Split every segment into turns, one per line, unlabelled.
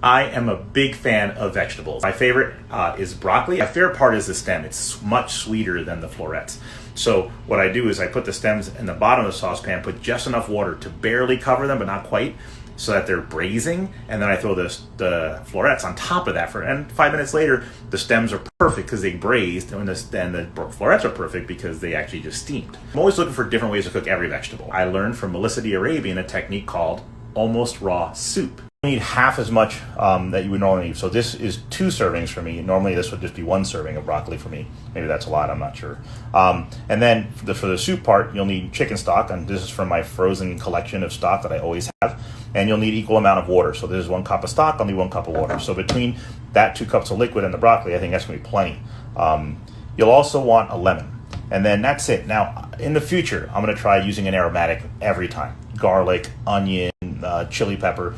I am a big fan of vegetables. My favorite is broccoli. My favorite part is the stem. It's much sweeter than the florets. So what I do is I put the stems in the bottom of the saucepan, put just enough water to barely cover them, but not quite, so that they're braising, and then I throw the florets on top of that. And 5 minutes later, the stems are perfect because they braised, and the florets are perfect because they actually just steamed. I'm always looking for different ways to cook every vegetable. I learned from Melissa the Arabian a technique called almost raw soup. You need half as much that you would normally need. So this is 2 servings for me. Normally this would just be 1 serving of broccoli for me. Maybe that's a lot, I'm not sure. And then for the soup part, you'll need chicken stock, and this is from my frozen collection of stock that I always have. And you'll need equal amount of water. So this is 1 cup of stock, I'll need 1 cup of water. So between that 2 cups of liquid and the broccoli, I think that's gonna be plenty. You'll also want a lemon. And then that's it. Now, in the future, I'm gonna try using an aromatic every time. Garlic, onion, chili pepper,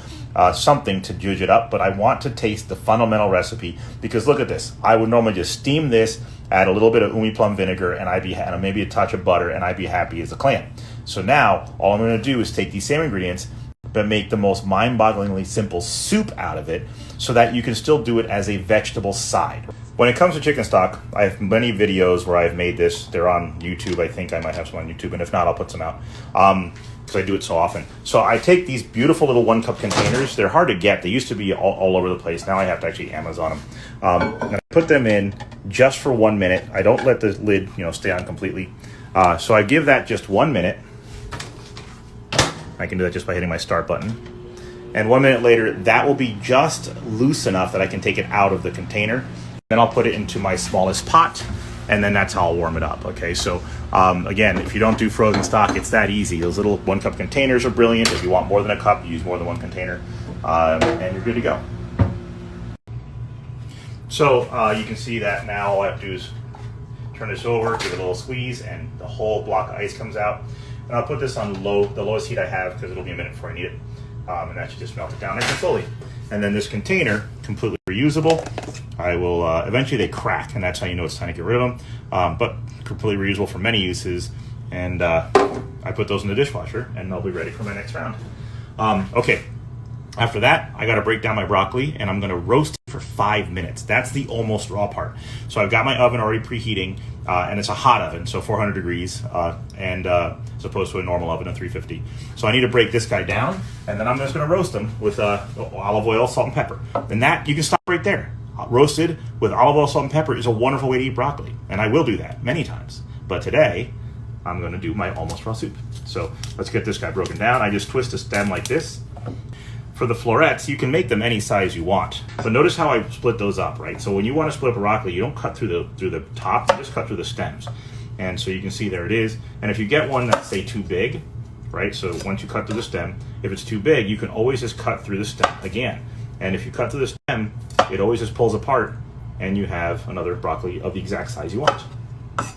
something to judge it up, but I want to taste the fundamental recipe, because look at this. I would normally just steam this, add a little bit of umi plum vinegar, and maybe a touch of butter, and I'd be happy as a clam. So now, all I'm going to do is take these same ingredients, but make the most mind-bogglingly simple soup out of it, so that you can still do it as a vegetable side. When it comes to chicken stock, I have many videos where I've made this. They're on YouTube. I think I might have some on YouTube, and if not, I'll put some out. Because I do it so often. So I take these beautiful little 1 cup containers. They're hard to get. They used to be all over the place. Now I have to actually Amazon them. And I put them in just for 1 minute. I don't let the lid, stay on completely. So I give that just 1 minute. I can do that just by hitting my start button. And 1 minute later, that will be just loose enough that I can take it out of the container. Then I'll put it into my smallest pot, and then that's how I'll warm it up. Okay, so again, if you don't do frozen stock, it's that easy. Those little 1 cup containers are brilliant. If you want more than a cup, you use more than 1 container, and you're good to go. So you can see that now all I have to do is turn this over, give it a little squeeze, and the whole block of ice comes out. And I'll put this on the lowest heat I have, because it'll be a minute before I need it. And that should just melt it down nice and slowly. And then this container, completely reusable. I will, eventually they crack, and that's how you know it's time to get rid of them. But completely reusable for many uses. And I put those in the dishwasher, and they'll be ready for my next round. Okay, after that, I gotta break down my broccoli, and I'm gonna roast it for 5 minutes. That's the almost raw part. So I've got my oven already preheating, and it's a hot oven, so 400 degrees, as opposed to a normal oven of 350. So I need to break this guy down, and then I'm just gonna roast them with olive oil, salt, and pepper. And that, you can stop right there. Roasted with olive oil, salt, and pepper is a wonderful way to eat broccoli, and I will do that many times. But today, I'm gonna do my almost raw soup. So let's get this guy broken down. I just twist the stem like this. For the florets, you can make them any size you want. But notice how I split those up, right? So when you want to split up a broccoli, you don't cut through the top, you just cut through the stems. And so you can see there it is. And if you get one that's, say, too big, right? So once you cut through the stem, if it's too big, you can always just cut through the stem again. And if you cut through the stem, it always just pulls apart, and you have another broccoli of the exact size you want.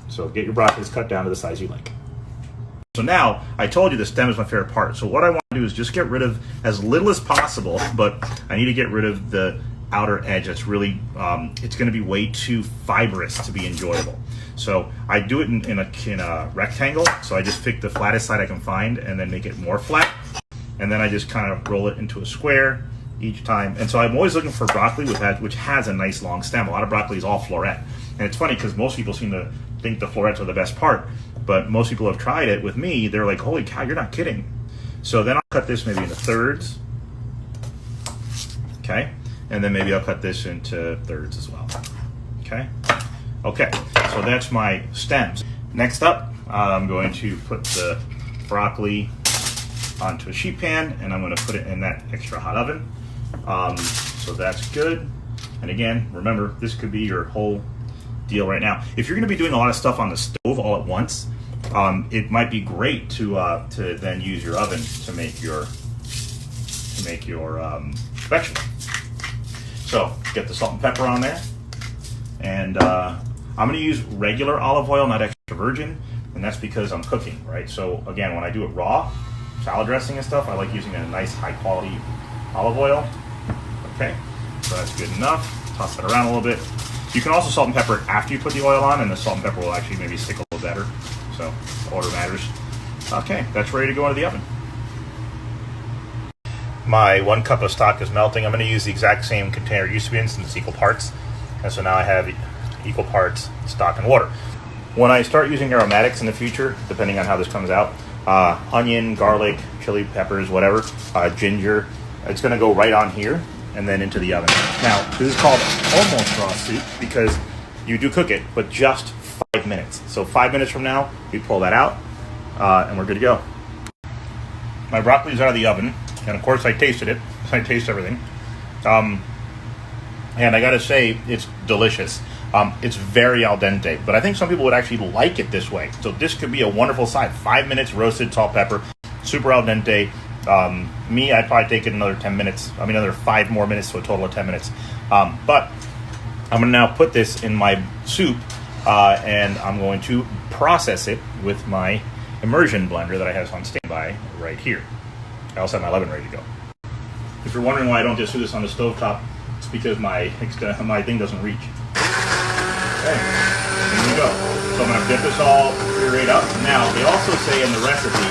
So get your broccolis cut down to the size you like. So now, I told you the stem is my favorite part. So what I want to do is just get rid of as little as possible, but I need to get rid of the outer edge. That's really, it's going to be way too fibrous to be enjoyable. So I do it in a rectangle. So I just pick the flattest side I can find and then make it more flat. And then I just kind of roll it into a square each time. And so I'm always looking for broccoli which has a nice long stem. A lot of broccoli is all floret. And it's funny because most people seem to think the florets are the best part. But most people have tried it with me. They're like, holy cow, you're not kidding. So then I'll cut this maybe into thirds. Okay. And then maybe I'll cut this into thirds as well. Okay. Okay. So that's my stems. Next up, I'm going to put the broccoli onto a sheet pan, and I'm going to put it in that extra hot oven. So that's good. And again, remember, this could be your whole deal right now. If you're going to be doing a lot of stuff on the stove all at once, it might be great to then use your oven to make your vegetable. So get the salt and pepper on there, and I'm going to use regular olive oil, not extra virgin, and that's because I'm cooking, right? So again, when I do it raw, salad dressing and stuff, I like using a nice high quality olive oil. Okay, so that's good enough. Toss it around a little bit. You can also salt and pepper it after you put the oil on, and the salt and pepper will actually maybe stick a little better. So order matters. Okay, that's ready to go into the oven. My 1 cup of stock is melting. I'm going to use the exact same container it used to be in since it's equal parts. And so now I have equal parts stock and water. When I start using aromatics in the future, depending on how this comes out, onion, garlic, chili peppers, whatever, ginger, it's going to go right on here and then into the oven. Now, this is called almost raw soup because you do cook it, but just 5 minutes. So 5 minutes from now, we pull that out, and we're good to go. My broccoli's out of the oven, and of course I tasted it. I taste everything. And I gotta say, it's delicious. It's very al dente, but I think some people would actually like it this way. So this could be a wonderful side. 5 minutes roasted salt, pepper, super al dente. Me, I'd probably take it another 10 minutes. I mean, another 5 more minutes, so a total of 10 minutes. But I'm gonna now put this in my soup, and I'm going to process it with my immersion blender that I have on standby right here. I also have my leaven ready to go. If you're wondering why I don't just do this on the stovetop, it's because my thing doesn't reach. Okay, there you go. So I'm gonna get this all pureed up. Now, they also say in the recipe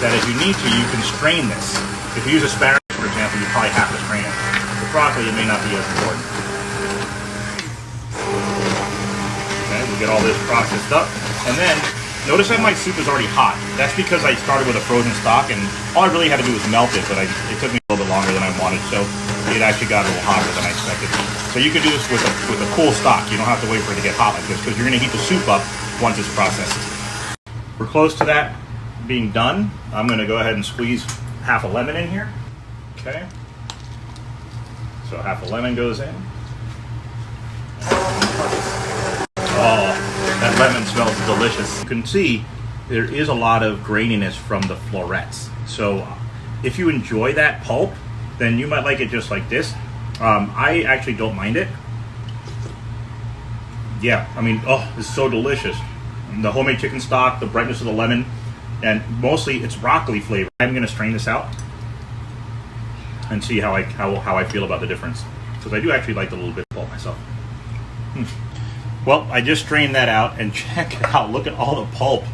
that if you need to, you can strain this. If you use asparagus, for example, you probably have to strain it. With broccoli, it may not be as important. Okay, we get all this processed up. And then, notice that my soup is already hot. That's because I started with a frozen stock, and all I really had to do was melt it, but it took me a little bit longer than I wanted, so it actually got a little hotter than I expected. So you can do this with a cool stock. You don't have to wait for it to get hot like this, because you're going to heat the soup up once it's processed. We're close to that being done. I'm going to go ahead and squeeze half a lemon in here. Okay. So half a lemon goes in. Oh, that lemon smells delicious. You can see there is a lot of graininess from the florets. So if you enjoy that pulp, then you might like it just like this. I actually don't mind it. Yeah, I mean, oh, it's so delicious. The homemade chicken stock, the brightness of the lemon, and mostly it's broccoli flavor. I'm gonna strain this out and see how I feel about the difference, because I do actually like the little bit of pulp myself. Well, I just strained that out, and check it out. Look at all the pulp.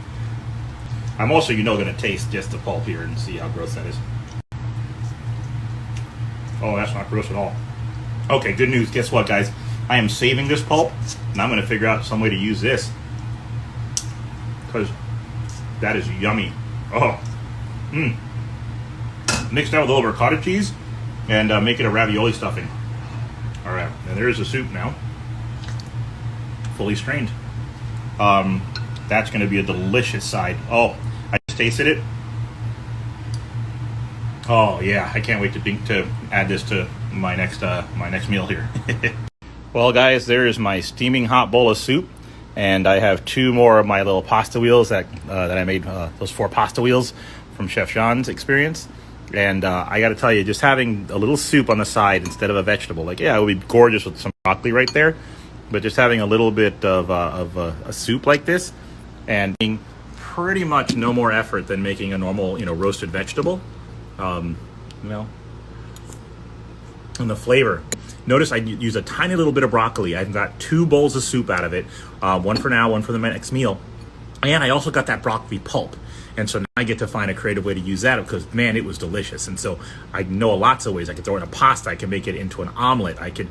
I'm also, gonna taste just the pulp here and see how gross that is. Oh, that's not gross at all. Okay, good news. Guess what, guys? I am saving this pulp, and I'm gonna figure out some way to use this, because that is yummy. Oh, mix that with a little ricotta cheese and make it a ravioli stuffing. All right, and there's the soup now, fully strained. That's going to be a delicious side. Oh, I just tasted it. Oh yeah, I can't wait to add this to my next meal here. Well, guys, there is my steaming hot bowl of soup. And I have 2 more of my little pasta wheels that I made, those 4 pasta wheels from Chef Jean's experience. And I got to tell you, just having a little soup on the side instead of a vegetable, like, yeah, it would be gorgeous with some broccoli right there. But just having a little bit of a soup like this, and being pretty much no more effort than making a normal, roasted vegetable, and the flavor. Notice I use a tiny little bit of broccoli. I've got 2 bowls of soup out of it. One for now, one for the next meal. And I also got that broccoli pulp. And so now I get to find a creative way to use that, because, man, it was delicious. And so I know lots of ways. I could throw it in a pasta. I can make it into an omelet. I could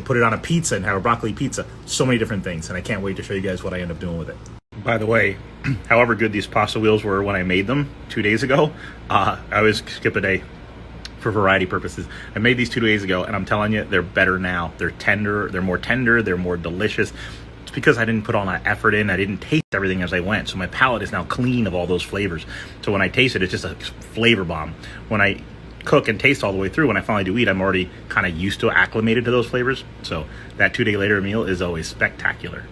put it on a pizza and have a broccoli pizza. So many different things. And I can't wait to show you guys what I end up doing with it. By the way, however good these pasta wheels were when I made them 2 days ago, I always skip a day for variety purposes. I made these 2 days ago, and I'm telling you, they're better now. They're tender, they're more delicious. It's because I didn't put all that effort in. I didn't taste everything as I went. So my palate is now clean of all those flavors. So when I taste it, it's just a flavor bomb. When I cook and taste all the way through, when I finally do eat, I'm already kind of used to, acclimated to those flavors. So that 2 day later meal is always spectacular.